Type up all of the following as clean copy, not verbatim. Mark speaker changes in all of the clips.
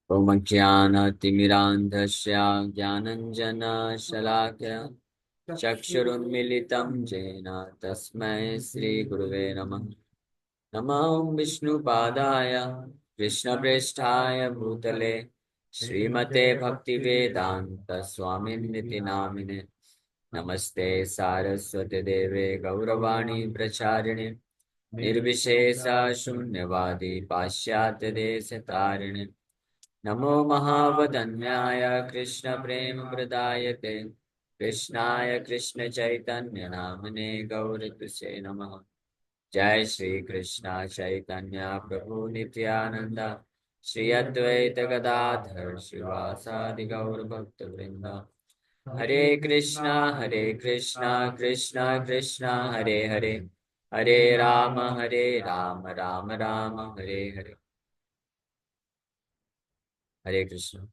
Speaker 1: ओमज्ञानतिमिरान्धस्य ज्ञानञ्जनशलाकया चक्षुरुन्मिलितं येन तस्मै श्रीगुरुवे नमः। नमो विष्णुपादाय कृष्णप्रेष्ठाय भूतले श्रीमते भक्तिवेदान्त स्वामिन्निति नामिने। नमस्ते सारस्वती देवे गौरवाणी प्रचारिणे निर्विशेष शून्यवादी पाश्चात्य देश तारिणे। नमो महावदन्याय कृष्ण प्रेम प्रदायते कृष्णाय कृष्ण चैतन्य नामने गौरतुसे नमः। जय श्री कृष्ण चैतन्य प्रभु नित्यानंद श्री अद्वैत गदाधर शिवासादि गौर भक्त वृंद। हरे कृष्णा कृष्णा कृष्णा हरे हरे, हरे राम राम राम हरे हरे। हरे कृष्ण।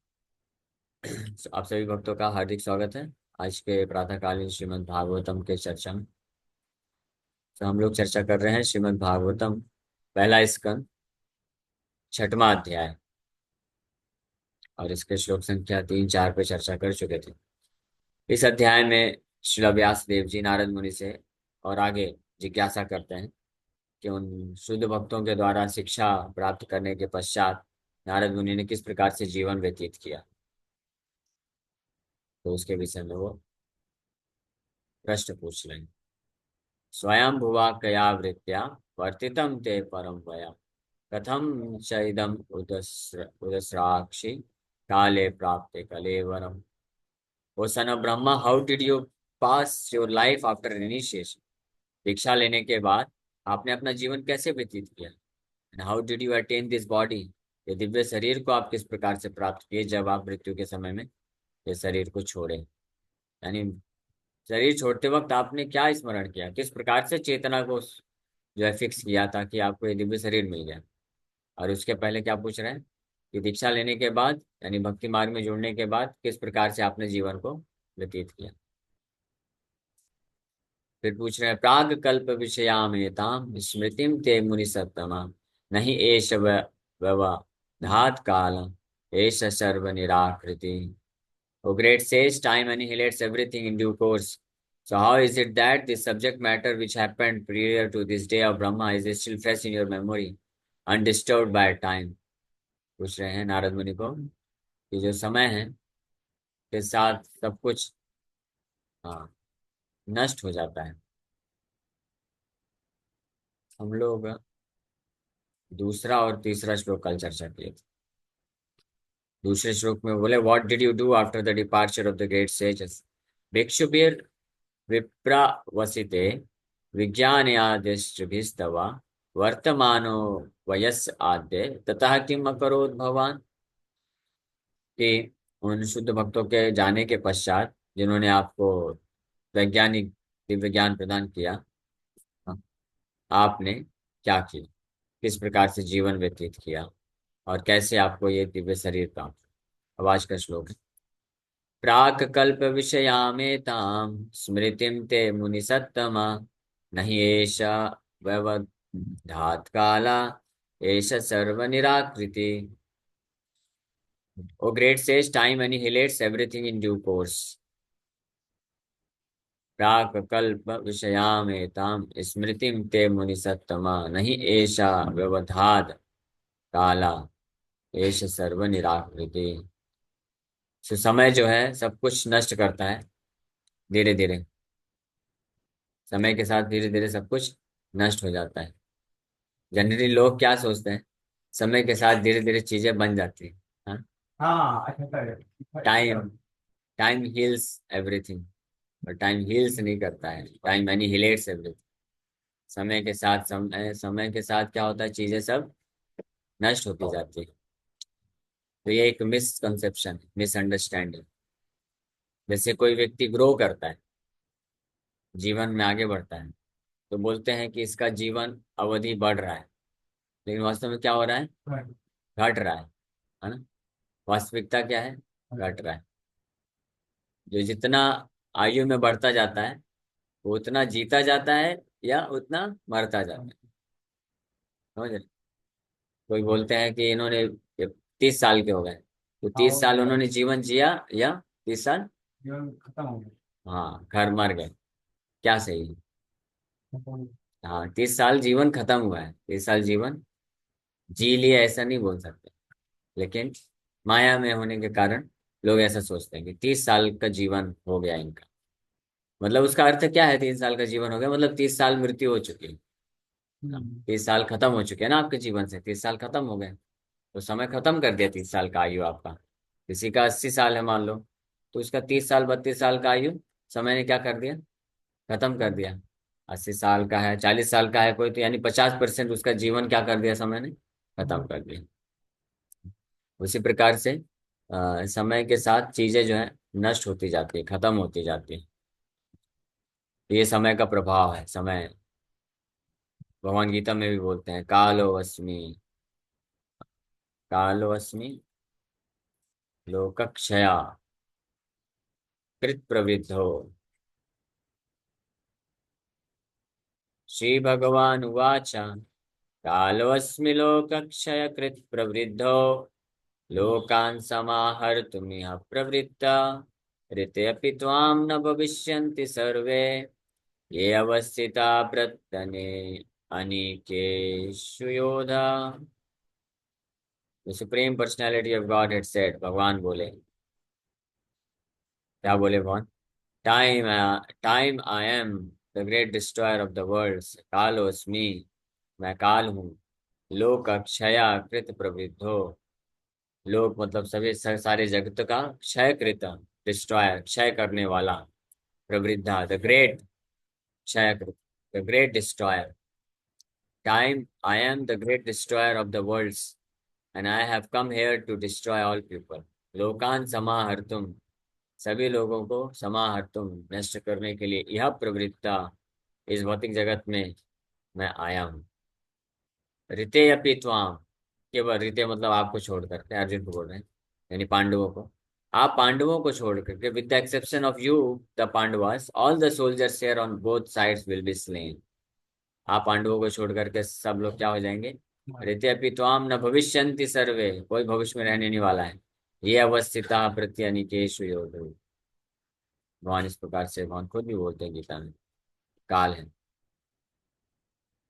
Speaker 1: आप सभी भक्तों का हार्दिक स्वागत है आज के प्रातःकालीन श्रीमद् भागवतम के चर्चा में। तो हम लोग चर्चा कर रहे हैं श्रीमद् भागवतम पहला स्कंद छठवां अध्याय, और इसके श्लोक संख्या 3-4 पे चर्चा कर चुके थे। इस अध्याय में श्रील व्यास देव जी नारद मुनि से और आगे जिज्ञासा करते हैं कि उन शुद्ध भक्तों के द्वारा शिक्षा प्राप्त करने के पश्चात नारद मुनि ने किस प्रकार से जीवन व्यतीत किया। तो उसके विषय में वो प्रश्न पूछ रहे हैं। स्वयं भुवा कया वृत्त्या वर्तितं ते परम वया कथम च इदम उदस्राक्षि काले प्राप्ते कलेवरम। O son of Brahma, how did you pass your life after initiation. दीक्षा लेने के बाद आपने अपना जीवन कैसे व्यतीत किया। And how did you attain this body. ये दिव्य शरीर को आप किस प्रकार से प्राप्त किए जब आप मृत्यु के समय में ये शरीर को छोड़े। यानी शरीर छोड़ते वक्त आपने क्या स्मरण किया, किस प्रकार से चेतना को जो है फिक्स किया था कि आपको ये दिव्य शरीर मिल गया। और उसके पहले क्या पूछ रहे हैं कि दीक्षा लेने के बाद यानी भक्ति मार्ग में जुड़ने के बाद किस प्रकार से आपने जीवन को व्यतीत किया। फिर पूछ रहे हैं प्राग कल्प विषयामेताम स्मृतिम ते मुनि सत्तमा नहीं एष व्यवधात काल एष सर्व निराकृति। O great sage, time annihilates everything in due course. So how is it that the subject matter which happened prior to this day of Brahma is still fresh in your memory, undisturbed by time? पूछ रहे हैं नारद मुनि को कि जो समय है के साथ सब कुछ हाँ नष्ट हो जाता है। हम लोग दूसरा और तीसरा श्लोक कल चर्चा किए थे। दूसरे श्लोक में बोले what did you do after the departure of the great sages. भिक्षुभिर विप्रावसिते विज्ञानयादिष्टभिस्तवा वर्तमानो वयस् आद्य ततः किम अकरोत् भवान। कि उन शुद्ध भक्तों के जाने के पश्चात जिन्होंने आपको वैज्ञानिक दिव्य ज्ञान प्रदान किया, आपने क्या किया, किस प्रकार से जीवन व्यतीत किया और कैसे आपको ये दिव्य शरीर प्राप्त। अब आज का श्लोक है प्राक कल्प विषयामेताम स्मृतिम ते मुनि सत्तमा नहीं एषा व्यवधात काला एष सर्व निराकृति। O great sage time annihilates everything in due course. प्राक कल्प विषयामेताम स्मृतिम ते मुनि सत्तमा नहीं एषा व्यवधात काला एष सर्व निराकृति। सो समय जो है सब कुछ नष्ट करता है धीरे धीरे। समय के साथ धीरे धीरे सब कुछ नष्ट हो जाता है। जनरली लोग क्या सोचते हैं, समय के साथ धीरे धीरे चीजें बन जाती हैं। हाँ,
Speaker 2: हाँ अच्छा
Speaker 1: टाइम टाइम हील्स एवरीथिंग, और टाइम हील्स नहीं करता है, टाइम एनिहिलेट्स एवरीथिंग। समय के साथ क्या होता है, चीजें सब नष्ट होती जाती है। तो ये एक मिसकंसेप्शन, मिसअंडरस्टैंडिंग। जैसे कोई व्यक्ति ग्रो करता है, जीवन में आगे बढ़ता है, तो बोलते हैं कि इसका जीवन अवधि बढ़ रहा है, लेकिन वास्तव में क्या हो रहा है, घट रहा है ना। वास्तविकता क्या है, घट रहा है। जो जितना आयु में बढ़ता जाता है वो उतना जीता जाता है या उतना मरता जाता है, समझ रहे। कोई बोलते हैं कि इन्होंने 30 साल के हो गए, तो
Speaker 2: हाँ
Speaker 1: 30 साल उन्होंने जीवन जिया, या 30 साल,
Speaker 2: जीवन खत्म हो गया।
Speaker 1: हाँ घर मर गए, क्या सही है?
Speaker 2: खत्म।
Speaker 1: हाँ 30 साल जीवन खत्म हुआ है, 30 साल जीवन जी लिए ऐसा नहीं बोल सकते, लेकिन माया में होने के कारण लोग ऐसा सोचते हैं कि 30 साल का जीवन हो गया इनका। मतलब उसका अर्थ क्या है, 3 साल का जीवन हो गया मतलब 30 साल मृत्यु हो चुकी है।
Speaker 2: हम्म।
Speaker 1: 30 साल खत्म हो चुके हैं ना आपके जीवन से, 30 साल खत्म हो गए, तो समय खत्म कर दिया 30 साल का आयु आपका। किसी का 80 साल है मान लो, तो उसका 30 साल 32 साल का आयु समय ने क्या कर दिया, खत्म कर दिया। 80 साल का है, 40 साल का है कोई, तो यानी 50% उसका जीवन क्या कर दिया समय ने, खत्म कर दिया। उसी प्रकार से समय के साथ चीजें जो है नष्ट होती जाती है, खत्म होती जाती है। ये समय का प्रभाव है। समय, भगवान गीता में भी बोलते हैं, कालोऽस्मि, कालोऽस्मि लोकक्षया कृत प्रवृद्धो। श्री भगवान उवाच, कालोऽस्मि लोकक्षय कृत प्रवृद्धो, लोकान् समाहर्तुमिह प्रवृत्ता, ऋतेऽपि त्वां न भविष्यन्ति सर्वे, ये अवस्थिता प्रत्यने अनिकेषु योधा। The supreme personality of god had said, भगवान बोले, क्या बोले भगवान, time, time I am the great destroyer of the worlds, कालोस्मी, मैं काल हूँ, लोक क्षया कृत प्रवृद्धो, लोक मतलब सभी सारे जगत का क्षय कृत, डिस्ट्रॉयर क्षय करने वाला, प्रवृद्धा द ग्रेट क्षय कृत, the great destroyer. Time, I am the great destroyer of the worlds, and I have come here to destroy all people. लोकान समाहर्तुम, सभी लोगों को समाहर्तुम, नष्ट करने के लिए, यह प्रवृत्ता, इस भौतिक जगत में मैं आया हूँ। ऋते अपि त्वाम, केवल ऋते मतलब आपको छोड़ करके, अर्जुन को बोल रहे हैं, यानी पांडवों को, आप पांडवों को छोड़ करके, with the exception of you the Pandavas, all the soldiers here on both sides will be slain. आप पांडवों को छोड़ करके सब लोग क्या हो जाएंगे, ऋत्यपि त्वाम न भविष्यन्ति सर्वे, कोई भविष्य में रहने नहीं वाला है, ये अवस्थिता प्रत्यनिकेषु योधु। भगवान इस प्रकार से, भगवान खुद भी बोलते हैं गीता में, काल है।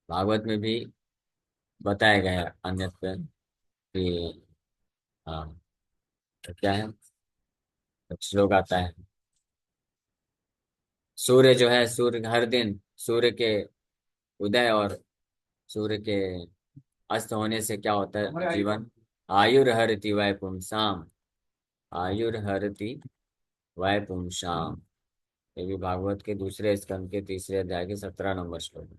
Speaker 1: भागवत में भी बताया गया है अन्यत्र कि, हाँ, तो क्या है, श्लोक आता है, सूर्य जो है, सूर्य हर दिन सूर्य के उदय और सूर्य के अस्त होने से क्या होता है जीवन, आयुर्हरति वै पुंसाम, आयुर्हरति वै पुंसाम। ये भी भागवत के दूसरे स्कंद के तीसरे अध्याय के 17 नंबर श्लोक में।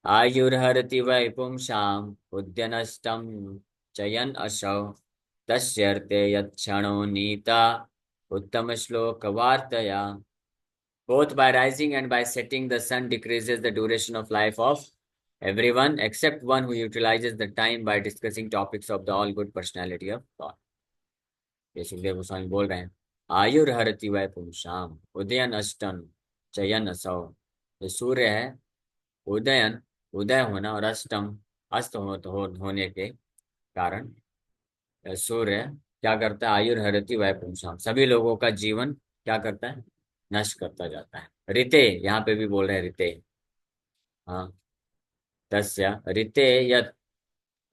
Speaker 1: आयुर्हरति वै पुंसाम उद्यनष्टम चयन असौ, तस्यर्ते यत्क्षणो नीता, उत्तम श्लोक वार्तया। Both by rising and by setting, the sun decreases the duration of life of everyone except one who utilizes the time by discussing topics of the all good personality of God. ये सुखदेव गोस्वामी बोल रहे हैं, आयुर्हरति वै पुंसाम उदयन अष्टम चयन असौ। ये सूर्य है, उदयन उदय होना, और अष्टम अस्त होने के कारण सूर्य क्या करता है, आयुर्हरति वै पुंसाम, सभी लोगों का जीवन क्या करता है, नष्ट करता जाता है। ऋते, यहाँ पे भी बोल रहे हैं ऋते, हाँ, तस्य ऋते यत्,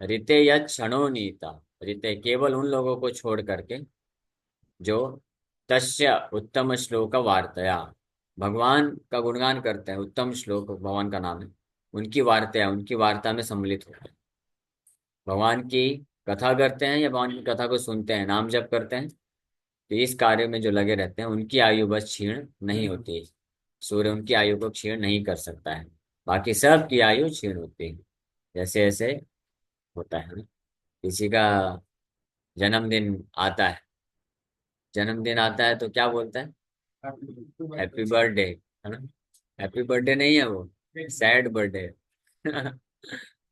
Speaker 1: ऋते यत् क्षणो नीता, ऋते केवल उन लोगों को छोड़ करके जो तस्य उत्तम श्लोक वार्तया, भगवान का गुणगान करते हैं, उत्तम श्लोक भगवान का नाम है, उनकी वार्ता, उनकी वार्ता में सम्मिलित होते हैं, भगवान की कथा करते हैं या भगवान की कथा को सुनते हैं, नाम जप करते हैं, तो इस कार्य में जो लगे रहते हैं उनकी आयु बस क्षीण नहीं होती है। सूर्य उनकी आयु को क्षीण नहीं कर सकता है, बाकी सब की आयु क्षीण होती है। जैसे ऐसे होता है ना, किसी का जन्मदिन आता है, जन्मदिन आता है तो क्या बोलता है, हैप्पी बर्थडे, है ना, हैप्पी बर्थडे नहीं है वो, सैड बर्थडे।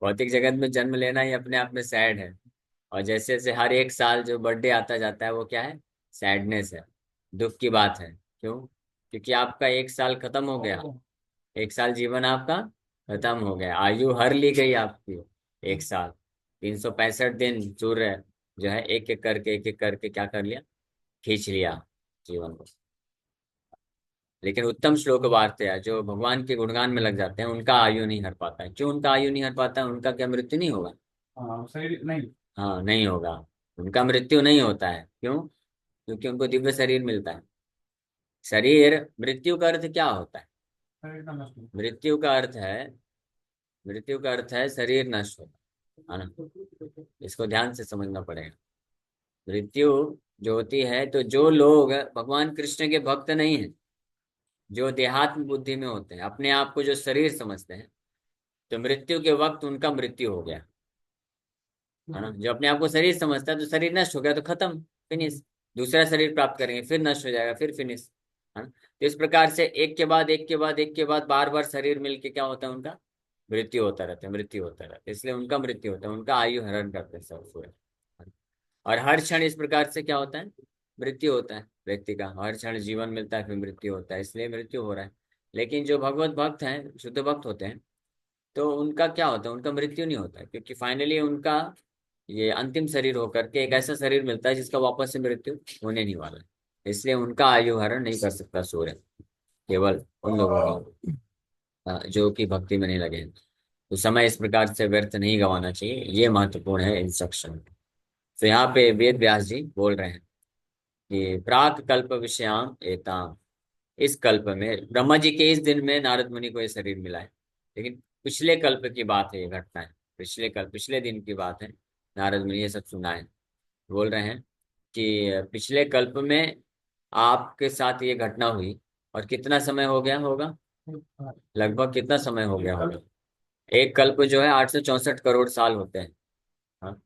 Speaker 1: भौतिक जगत में जन्म लेना ही अपने आप में सैड है, और जैसे जैसे हर एक साल जो बर्थडे आता जाता है वो क्या है, सैडनेस है, दुख की बात है। क्यों? क्योंकि आपका एक साल खत्म हो गया, एक साल जीवन आपका खत्म हो गया, आयु हर ली गई आपकी, एक साल, 365 दिन सूर्य जो है एक एक करके क्या कर लिया, खींच लिया जीवन को। लेकिन उत्तम श्लोक वार्ते हैं जो भगवान के गुणगान में लग जाते हैं, उनका आयु नहीं हर पाता है। क्यों उनका आयु नहीं हर पाता है? उनका क्या मृत्यु नहीं होगा?
Speaker 2: हाँ शरीर नहीं।
Speaker 1: हाँ, नहीं होगा। उनका मृत्यु नहीं होता है। क्यों? क्योंकि उनको दिव्य शरीर मिलता है। शरीर, मृत्यु का अर्थ क्या होता है?
Speaker 2: शरीर का नष्ट होता
Speaker 1: मृत्यु का अर्थ है, मृत्यु का अर्थ है शरीर नष्ट होना, है ना? इसको ध्यान से समझना पड़ेगा। मृत्यु जो होती है, तो जो लोग भगवान कृष्ण के भक्त नहीं हैं, जो देहात्म बुद्धि में होते हैं, अपने आप को जो शरीर समझते हैं, तो मृत्यु के वक्त उनका मृत्यु हो गया, है ना?
Speaker 2: है।
Speaker 1: जो अपने आप को शरीर समझता है, तो शरीर नष्ट हो गया तो खत्म, फिनिश। दूसरा शरीर प्राप्त करेंगे, फिर नष्ट हो जाएगा, फिर फिनिश, है ना? तो इस प्रकार से एक के बाद एक के बाद एक के बाद बार बार शरीर मिलके क्या होता है, उनका मृत्यु होता रहता है, मृत्यु होता रहता है। इसलिए उनका मृत्यु होता है, उनका आयु हरण करते हैं सब सूर्य। और हर क्षण इस प्रकार से क्या होता है, मृत्यु होता है व्यक्ति का। हर क्षण जीवन मिलता है, फिर मृत्यु होता है, इसलिए मृत्यु हो रहा है। लेकिन जो भगवत भक्त हैं, शुद्ध भक्त होते हैं, तो उनका क्या होता है, उनका मृत्यु नहीं होता है, क्योंकि फाइनली उनका ये अंतिम शरीर होकर के एक ऐसा शरीर मिलता है जिसका वापस से मृत्यु होने नहीं वाला है। इसलिए उनका आयु हरण नहीं कर सकता सूर्य, केवल उन लोगों का जो कि भक्ति में नहीं लगे हैं। तो समय इस प्रकार से व्यर्थ नहीं गंवाना चाहिए, ये महत्वपूर्ण है इंस्ट्रक्शन। तो यहाँ पे वेद व्यास जी बोल रहे हैं कि प्राक कल्प विषयाम एताम, इस कल्प में, ब्रह्मा जी के इस दिन में नारद मुनि को ये शरीर मिला है। लेकिन पिछले कल्प की बात है, ये घटना है, पिछले कल्प, पिछले दिन की बात है। नारद मुनि ये सब सुना है। बोल रहे हैं कि पिछले कल्प में आपके साथ ये घटना हुई, और कितना समय हो गया होगा, लगभग कितना समय हो गया होगा? एक कल्प जो है 864 करोड़ साल होते हैं। हाँ।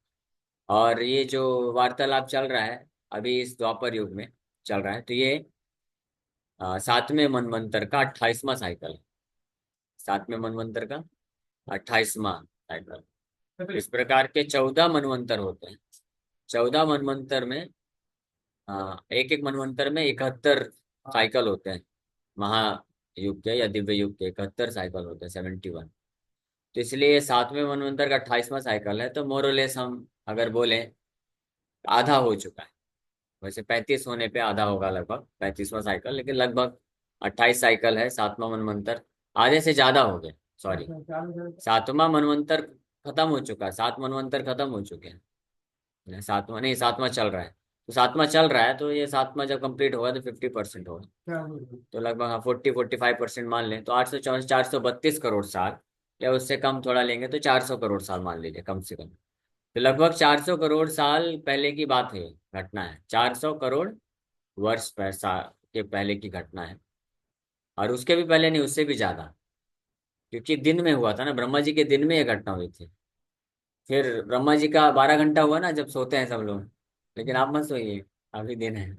Speaker 1: और ये जो वार्तालाप चल रहा है अभी इस द्वापर युग में चल रहा है, तो ये सातवें मनवंतर का 28वां साइकिल है। सातवें मनवंतर का 28वां साइकिल। इस प्रकार के 14 मनवंतर होते हैं। 14 मनवंतर में एक एक मनवंतर में 71 साइकिल होते हैं। महायुग के या दिव्य युग के 71 साइकिल होते हैं, 71। तो इसलिए ये सातवें मनवंतर का 28वां साइकिल है। तो मोरलेस हम अगर बोले, आधा हो चुका है। वैसे 35 होने पे आधा होगा, लगभग 35वां साइकिल, लेकिन लगभग 28 साइकिल है सातवां मनवंतर। आधे से ज्यादा हो गए, सॉरी। सातवां मनवंतर खत्म हो चुका है, 7 मनवंतर खत्म हो चुके हैं। सातवां नहीं, सातवां चल रहा है। तो सातवां चल रहा है, तो ये सातवां जब कंप्लीट होगा तो 50% होगा। तो लगभग हाँ 40-45% मान लें, तो 824 432 करोड़ साल, या उससे कम थोड़ा लेंगे तो 400 करोड़ साल मान लीजिए कम से कम। तो लगभग 400 करोड़ साल पहले की बात है, घटना है। 400 करोड़ वर्ष पैसा के पहले की घटना है। और उसके भी पहले नहीं, उससे भी ज्यादा, क्योंकि दिन में हुआ था ना, ब्रह्मा जी के दिन में ये घटना हुई थी। फिर ब्रह्मा जी का 12 घंटा हुआ ना, जब सोते हैं सब लोग। लेकिन आप मत सोइए, अभी दिन है।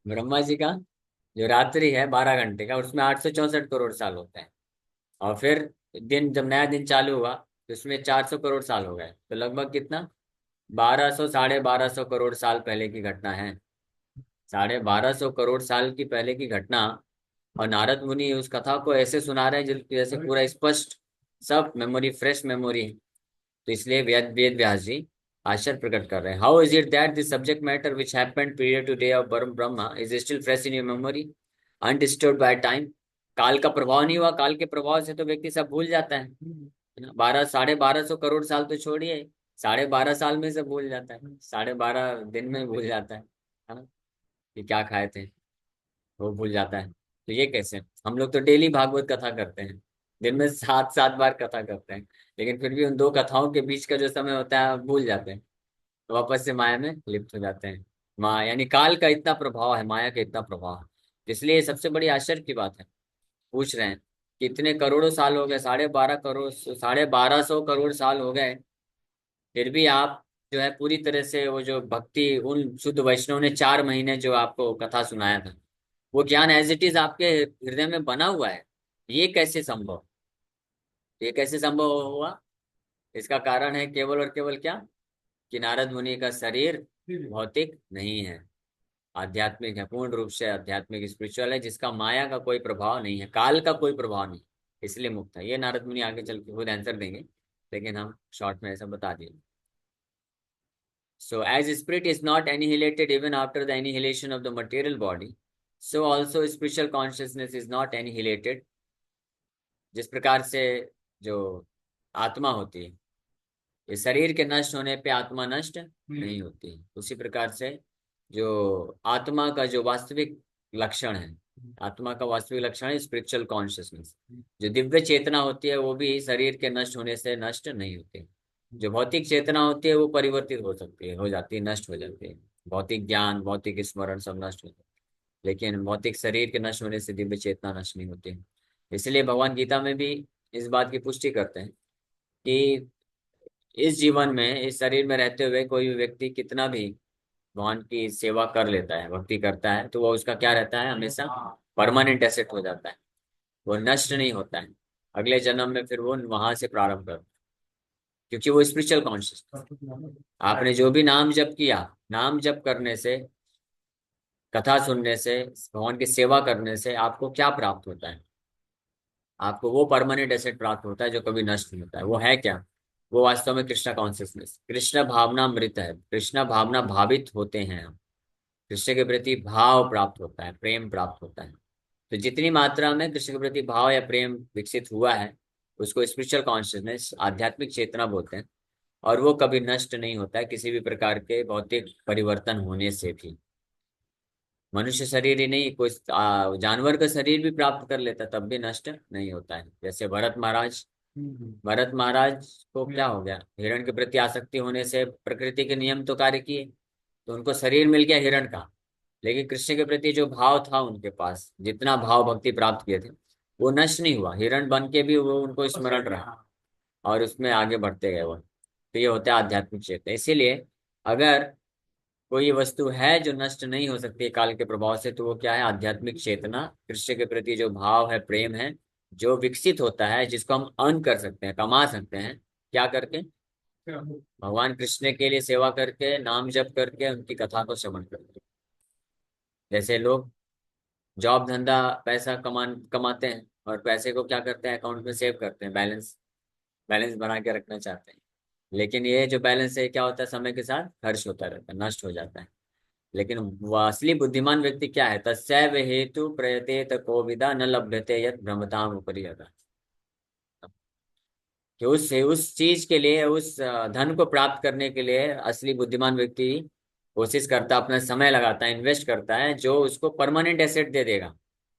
Speaker 1: ब्रह्मा जी का जो रात्रि है 12 घंटे का, उसमें 864 करोड़ साल होते हैं। और फिर दिन, जब नया दिन चालू हुआ, तो उसमें 400 करोड़ साल हो गए। तो लगभग कितना, 1200, 1250 करोड़ साल पहले की घटना है। 1250 करोड़ साल की पहले की घटना। और नारद मुनि उस कथा को ऐसे सुना रहे हैं जैसे पूरा स्पष्ट, सब मेमोरी, फ्रेश मेमोरी। तो इसलिए वेद वेद व्यास जी आश्चर्य प्रकट कर रहे हैं। How is it that this subject matter which happened period today of Brahma is still fresh in your memory undisturbed by time? काल का प्रभाव नहीं हुआ, काल के प्रभाव से तो व्यक्ति सब भूल जाता है। 1200 तो छोड़िए, 12.5 साल में से भूल जाता है, 12.5 दिन में भूल जाता है ना? कि क्या खाए थे, वो भूल जाता है। तो ये कैसे? हम लोग तो डेली भागवत कथा करते हैं, दिन में 7-7 बार कथा करते हैं, लेकिन फिर भी उन दो कथाओं के बीच का जो समय होता है भूल जाते हैं, तो वापस से माया में लिप्त हो जाते हैं। यानी काल का इतना प्रभाव है, माया का इतना प्रभाव है। इसलिए ये सबसे बड़ी आश्चर्य की बात है। पूछ रहे हैं कि इतने करोड़ों साल हो गए, 12.5 करोड़, 1250 करोड़ साल हो गए, फिर भी आप जो है पूरी तरह से वो जो भक्ति, उन शुद्ध वैष्णव ने 4 महीने जो आपको कथा सुनाया था, वो ज्ञान एज इट इज आपके हृदय में बना हुआ है। ये कैसे संभव? ये कैसे संभव हुआ? इसका कारण है केवल और केवल क्या, कि नारद मुनि का शरीर भौतिक नहीं है, आध्यात्मिक है, पूर्ण रूप से आध्यात्मिक स्पिरिचुअल है, जिसका माया का कोई प्रभाव नहीं है, काल का कोई प्रभाव नहीं, इसलिए मुक्त है। ये नारद मुनि आगे चल के खुद आंसर देंगे, लेकिन हम शॉर्ट में ऐसा बता दिए। So as spirit is not annihilated even after the annihilation of the material body, so also spiritual consciousness is not annihilated. जिस प्रकार से जो आत्मा होती है, ये शरीर के नष्ट होने पे आत्मा नष्ट नहीं होती, उसी प्रकार से जो आत्मा का जो वास्तविक लक्षण है, आत्मा का वास्तविक लक्षण है स्पिरिचुअल कॉन्शियसनेस। जो दिव्य चेतना होती है वो भी शरीर के नष्ट होने से नष्ट नहीं होती। जो भौतिक चेतना होती है वो परिवर्तित हो सकती है, हो जाती है, नष्ट हो जाती है। भौतिक ज्ञान, भौतिक स्मरण सब नष्ट हो जाते हैं, लेकिन भौतिक शरीर के नष्ट होने से दिव्य चेतना नष्ट नहीं होती। इसलिए भगवान गीता में भी इस बात की पुष्टि करते हैं कि इस जीवन में, इस शरीर में रहते हुए कोई भी व्यक्ति कितना भी भगवान की सेवा कर लेता है, भक्ति करता है, तो वो उसका क्या रहता है, हमेशा परमानेंट एसेट हो जाता है, वो नष्ट नहीं होता है। अगले जन्म में फिर वो वहां से प्रारंभ करता है, क्योंकि वो स्पिरिचुअल कॉन्शियस। आपने जो भी नाम जप किया, नाम जप करने से, कथा सुनने से, भगवान की सेवा करने से आपको क्या प्राप्त होता है? आपको वो परमानेंट एसेट प्राप्त होता है जो कभी नष्ट नहीं होता है। वो है क्या? वो वास्तव में कृष्णा कॉन्शियसनेस, कृष्ण भावना अमृत है। कृष्णा भावना भावित होते हैं हम, कृष्ण के प्रति भाव प्राप्त होता है, प्रेम प्राप्त होता है। तो जितनी मात्रा में कृष्ण के प्रति भाव या प्रेम विकसित हुआ है, उसको स्पिरिचुअल कॉन्शियसनेस, आध्यात्मिक चेतना बोलते हैं। और वो कभी नष्ट नहीं होता है किसी भी प्रकार के भौतिक परिवर्तन होने से भी। मनुष्य शरीर ही नहीं, कोई जानवर का शरीर भी प्राप्त कर लेता तब भी नष्ट नहीं होता है। जैसे भरत महाराज, भरत महाराज को क्या हो गया, हिरण के प्रति आसक्ति होने से प्रकृति के नियम तो कार्य किए, तो उनको शरीर मिल गया हिरण का, लेकिन कृष्ण के प्रति जो भाव था उनके पास, जितना भाव भक्ति प्राप्त किए थे, वो नष्ट नहीं हुआ। हिरण बन के भी वो उनको स्मरण रहा और उसमें आगे बढ़ते गए वो। तो ये होता है आध्यात्मिक चेतना। इसीलिए अगर कोई वस्तु है जो नष्ट नहीं हो सकती है काल के प्रभाव से, तो वो क्या है, आध्यात्मिक चेतना। कृष्ण के प्रति जो भाव है, प्रेम है, जो विकसित होता है, जिसको हम अर्न कर सकते हैं, कमा सकते हैं, क्या करके, भगवान कृष्ण के लिए सेवा करके, नाम जप करके, उनकी कथा को श्रवण करके। जैसे लोग जॉब धंधा पैसा कमाते हैं और पैसे को क्या करते हैं, अकाउंट में सेव करते हैं, बैलेंस बैलेंस बना के रखना चाहते हैं। लेकिन ये जो बैलेंस है क्या होता है, समय के साथ खर्च होता रहता है, नष्ट हो जाता है। लेकिन वह असली बुद्धिमान व्यक्ति क्या है, तस्यैव हेतु प्रयतेत कोविदा न लभ्यते यत् भ्रमताम उपरि यतः। कि उस चीज के लिए, उस धन को प्राप्त करने के लिए असली बुद्धिमान व्यक्ति कोशिश करता, अपना समय लगाता है, इन्वेस्ट करता है, जो उसको परमानेंट एसेट दे देगा,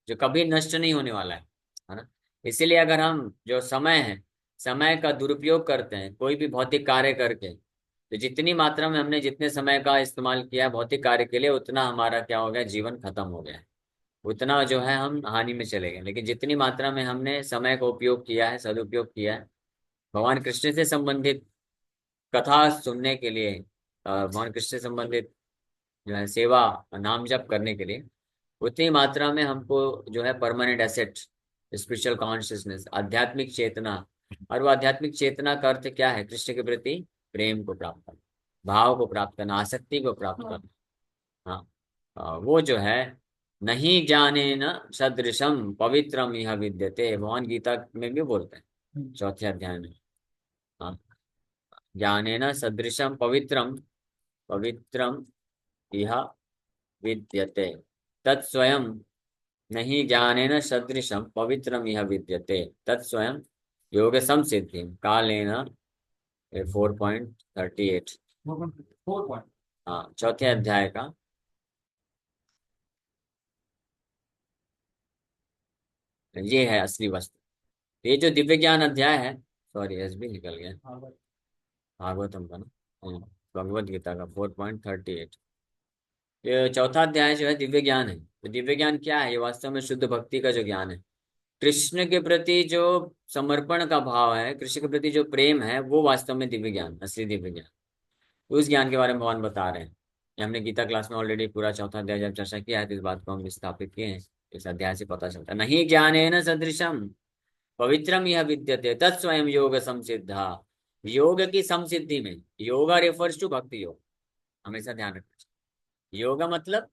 Speaker 1: जो कभी नष्ट नहीं होने वाला है ना। इसीलिए अगर हम जो समय है, समय का दुरुपयोग करते हैं कोई भी भौतिक कार्य करके, तो जितनी मात्रा में हमने जितने समय का इस्तेमाल किया भौतिक कार्य के लिए, उतना हमारा क्या हो गया, जीवन खत्म हो गया है, उतना जो है हम हानि में चले गए। लेकिन जितनी मात्रा में हमने समय का उपयोग किया है, सदुपयोग किया है भगवान कृष्ण से संबंधित कथा सुनने के लिए, भगवान कृष्ण से संबंधित जो है सेवा, नाम जप करने के लिए, उतनी मात्रा में हमको जो है परमानेंट एसेट, स्पिरिचुअल कॉन्शियसनेस, आध्यात्मिक चेतना। और वो आध्यात्मिक चेतना का अर्थ क्या है, कृष्ण के प्रति प्रेम को प्राप्त करना, भाव को प्राप्त करना, आसक्ति को प्राप्त करना। हाँ, वो जो है, नहीं जाने न सदृशम पवित्रम यह विद्यते, भगवान गीता में भी बोलते हैं चौथे अध्याय में। हाँ, ज्ञानेन सदृशम पवित्रम, पवित्रम इह विद्यते तत्स्वयं, नहीं ज्ञानेन सदृशम पवित्रम इह विद्यते तत्स्वयं योग संसिद्धि कालेन। 4.38।
Speaker 2: 4 पॉइंट।
Speaker 1: हाँ, चौथे अध्याय का ये है असली वस्तु। ये जो दिव्य ज्ञान अध्याय है, सॉरी एस भी निकल गया, भागवतम का ना, भगवत गीता का 4.38। ये चौथा अध्याय जो है दिव्य ज्ञान है। तो दिव्य ज्ञान क्या है, ये वास्तव में शुद्ध भक्ति का जो ज्ञान है, कृष्ण के प्रति जो समर्पण का भाव है, कृष्ण के प्रति जो प्रेम है, वो वास्तव में दिव्य ज्ञान, असली दिव्य ज्ञान। तो उस ज्ञान के बारे में भगवान बता रहे हैं। ये हमने गीता क्लास में ऑलरेडी पूरा चौथा अध्याय जब चर्चा किया है, तो इस बात को हम स्थापित किए हैं। इस अध्याय से पता चलता है, नहीं ज्ञानेन सदृशम पवित्रम यह विद्यते तत्स्वयं योग संसिद्धा। योग की समसिद्धि में, योगा रेफर्स टू भक्ति योग, हमेशा ध्यान रखना चाहिए। योग मतलब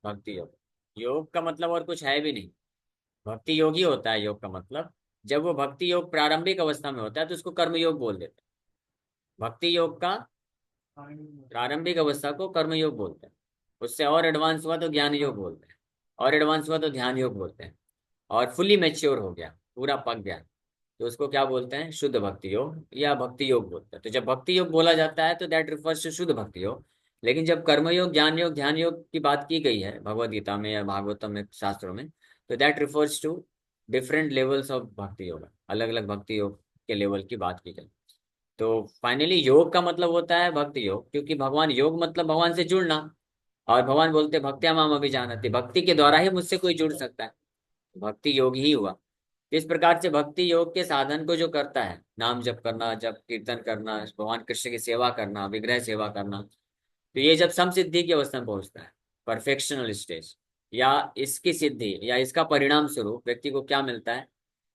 Speaker 1: भक्ति योग, योग का मतलब और कुछ है भी नहीं, भक्ति योग ही होता है योग का मतलब। जब वो भक्ति योग प्रारंभिक अवस्था में होता है तो उसको कर्म योग बोल देते हैं। भक्ति योग का प्रारंभिक अवस्था को कर्मयोग बोलते हैं। उससे और एडवांस हुआ तो ज्ञान योग बोलते हैं, और एडवांस हुआ तो ध्यान योग बोलते हैं, और फुली मैच्योर हो गया, पूरा पक गया, तो उसको क्या बोलते हैं? शुद्ध भक्ति योग या भक्ति योग बोलते हैं। तो जब भक्ति योग बोला जाता है तो दैट रिफर्स टू शुद्ध भक्ति योग। लेकिन जब कर्म योग, ज्ञान योग, ध्यान योग की बात की गई है भगवद गीता में या भागवतम में, शास्त्रों में, तो that refers to different levels of bhakti yoga, अलग अलग भक्ति योग के लेवल की बात की गई। तो फाइनली योग का मतलब होता है भक्ति योग, क्योंकि भगवान, योग मतलब भगवान से जुड़ना, और भगवान बोलते भक्त्या माम अभिजानते, भक्ति के द्वारा ही मुझसे कोई जुड़ सकता है, भक्ति योग ही हुआ। इस प्रकार से भक्ति योग के साधन को जो करता है, नाम जप करना, जप कीर्तन करना, भगवान कृष्ण की सेवा करना, विग्रह सेवा करना, तो ये जब समसिद्धि की अवस्था में पहुंचता है, परफेक्शनल स्टेज, या इसकी सिद्धि या इसका परिणाम स्वरूप व्यक्ति को क्या मिलता है?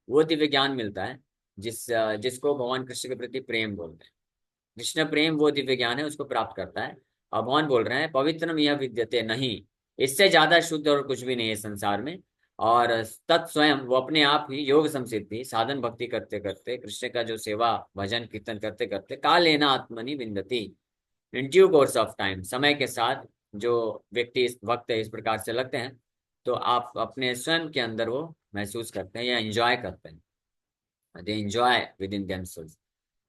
Speaker 1: वो दिव्य ज्ञान मिलता है जिसको भगवान कृष्ण के प्रति प्रेम बोलते हैं। कृष्ण प्रेम वो दिव्य ज्ञान है, उसको प्राप्त करता है। और भगवान बोल रहे हैं पवित्रम यह विद्यते नहीं, इससे ज्यादा शुद्ध और कुछ भी नहीं है संसार में। और तत्स्वयं वो अपने आप ही योग संसिद्धि साधन भक्ति करते करते, कृष्ण का जो सेवा भजन कीर्तन करते करते, कालेन आत्मनि विन्दति, in due course of time, समय के साथ जो व्यक्ति इस वक्त इस प्रकार से लगते हैं, तो आप अपने स्वयं के अंदर वो महसूस करते हैं या एंजॉय करते हैं, they enjoy with in themselves.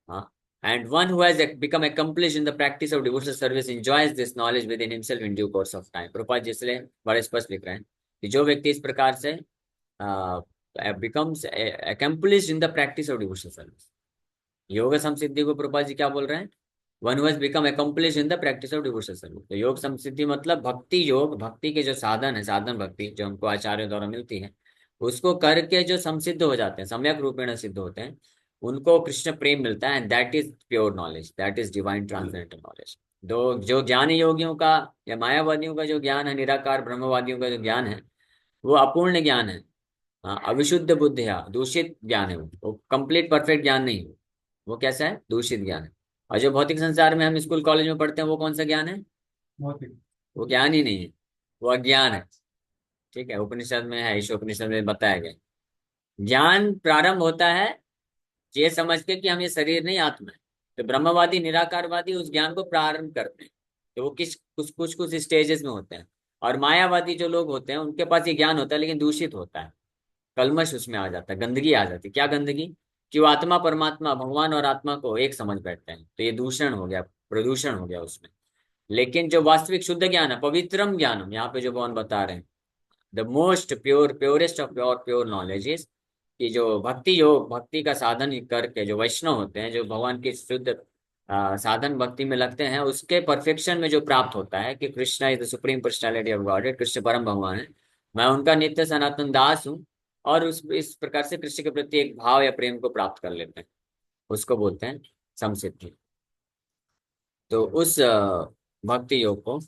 Speaker 1: हाँ, and one who has become accomplished in the practice of devotional service enjoys this knowledge within himself in due course of time। Prabhupada ji इसलिए बड़े स्पष्ट लिख रहे हैं कि जो व्यक्ति इस प्रकार से becomes accomplished in the practice of devotional service, योग संसिद्धि को प्रभुपाद जी क्या बोल रहे हैं? One who has become accomplished in the practice of devotional service। तो योग संसिद्धि मतलब भक्ति योग, भक्ति के जो साधन है, साधन भक्ति जो हमको आचार्यों द्वारा मिलती है, उसको करके जो संसिद्ध हो जाते हैं, सम्यक रूपेण सिद्ध होते हैं, उनको कृष्ण प्रेम मिलता है। And that is pure knowledge, that is divine transcendental knowledge. दो जो ज्ञान योगियों का या मायावादियों का जो ज्ञान है, निराकार ब्रह्मवादियों का जो ज्ञान है, वो अपूर्ण ज्ञान है। हाँ, अविशुद्ध बुद्धिया, दूषित ज्ञान है, वो कंप्लीट परफेक्ट ज्ञान नहीं है। वो कैसा है? दूषित ज्ञान है। और जो भौतिक संसार में हम स्कूल कॉलेज में पढ़ते हैं, वो कौन सा ज्ञान है?
Speaker 2: भौतिक।
Speaker 1: वो ज्ञान ही नहीं है, वो अज्ञान है। ठीक है, उपनिषद में है, ईशोपनिषद में बताया गया। ज्ञान प्रारंभ होता है ये समझ के कि हम ये शरीर नहीं, आत्मा है। तो ब्रह्मवादी निराकारवादी उस ज्ञान को प्रारंभ करते हैं, तो वो किस कुछ कुछ कुछ स्टेजेस में होते हैं। और मायावादी जो लोग होते हैं, उनके पास ये ज्ञान होता है लेकिन दूषित होता है, कलमश उसमें आ जाता है, गंदगी आ जाती है। क्या गंदगी? कि वो आत्मा परमात्मा, भगवान और आत्मा को एक समझ बैठते हैं, तो ये दूषण हो गया, प्रदूषण हो गया उसमें। लेकिन जो वास्तविक शुद्ध ज्ञान है, पवित्रम ज्ञानम, यहाँ पे जो भगवान बता रहे हैं, the most pure, purest of pure pure knowledge is कि जो भक्ति योग, भक्ति का साधन करके जो वैष्णव होते हैं, जो भगवान की शुद्ध साधन भक्ति में लगते हैं, उसके परफेक्शन में जो प्राप्त होता है कि Krishna is the supreme personality of God, Krishna परम भगवान है, मैं उनका नित्य सनातन दास हूँ, और उस इस प्रकार से कृष्ण के प्रति एक भाव या प्रेम को प्राप्त कर लेते हैं, उसको बोलते हैं समसिद्धि। तो उस भक्ति योग को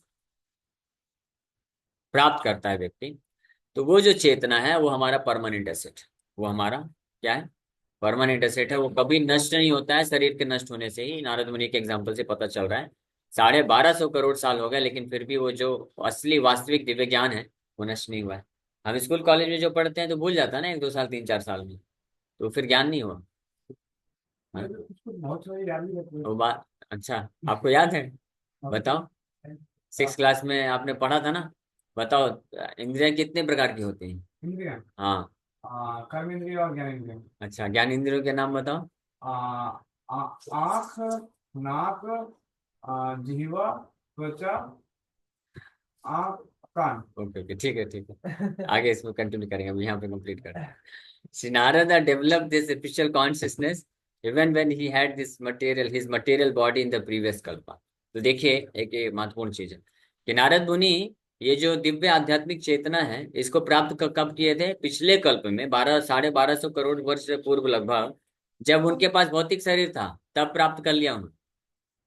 Speaker 1: प्राप्त करता है व्यक्ति, तो वो जो चेतना है वो हमारा परमानेंट एसेट, वो हमारा क्या है? परमानेंट एसेट है। वो कभी नष्ट नहीं होता है, शरीर के नष्ट होने से ही नारद मुनि के एग्जाम्पल से पता चल रहा है। 1250 करोड़ साल हो गए, लेकिन फिर भी वो जो असली वास्तविक दिव्य ज्ञान है, वो नष्ट नहीं हुआ है। हम स्कूल कॉलेज में जो पढ़ते हैं तो भूल जाता है ना, 1-2 साल 3-4 साल में, तो फिर ज्ञान नहीं हुआ। हाँ?
Speaker 2: उसको बहुत सारी याद नहीं रहती
Speaker 1: वो बात, अच्छा आपको याद है? बताओ,
Speaker 2: है।
Speaker 1: 6 क्लास में आपने पढ़ा था ना? बताओ, इंद्रियां कितने प्रकार की होती हैं?
Speaker 2: इंद्रिया,
Speaker 1: हाँ।
Speaker 2: कर्म इंद्रिय और ज्ञान इंद्रिय।
Speaker 1: अच्छा, ज्ञान इंद्रियों के नाम बताओ।
Speaker 2: आँख, नाक, जिह्वा, त्वचा, आँख, कान।
Speaker 1: ओके ओके, ठीक है ठीक है, आगे इसमें कंटिन्यू करेंगे, अभी यहाँ पे कंप्लीट करें। Shri Narada developed this spiritual consciousness even when he had this material, his material body in the previous कल्प। तो देखिए, एक ये महत्वपूर्ण चीज है कि नारद मुनि ये जो दिव्य आध्यात्मिक चेतना है, इसको प्राप्त कब किए थे? पिछले कल्प में, 1200-1250 करोड़ वर्ष से पूर्व लगभग, जब उनके पास भौतिक शरीर था, तब प्राप्त कर लिया उन्होंने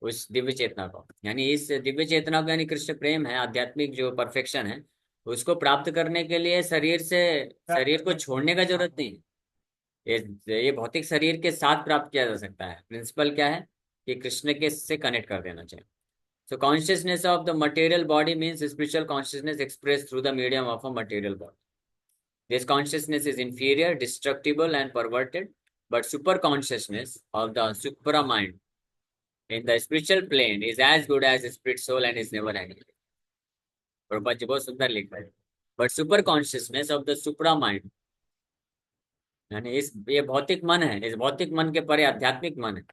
Speaker 1: उस दिव्य चेतना को। यानी इस दिव्य चेतना को, यानी कृष्ण प्रेम है, आध्यात्मिक जो परफेक्शन है, उसको प्राप्त करने के लिए शरीर को छोड़ने का जरूरत नहीं है। ये भौतिक शरीर के साथ प्राप्त किया जा सकता है। प्रिंसिपल क्या है? कि कृष्ण के से कनेक्ट कर देना चाहिए। सो consciousness of the material body means spiritual consciousness express through the medium of a material body. This consciousness is inferior, destructible and perverted, but super consciousness of the supra mind in the spiritual plane is as good as spirit soul and is never angry. Prabhupada ji बहुत सुंदर लिख रहे हैं. But super consciousness of the supra mind, यानी इस ये भौतिक मन है, इस भौतिक मन के परे आध्यात्मिक मन है,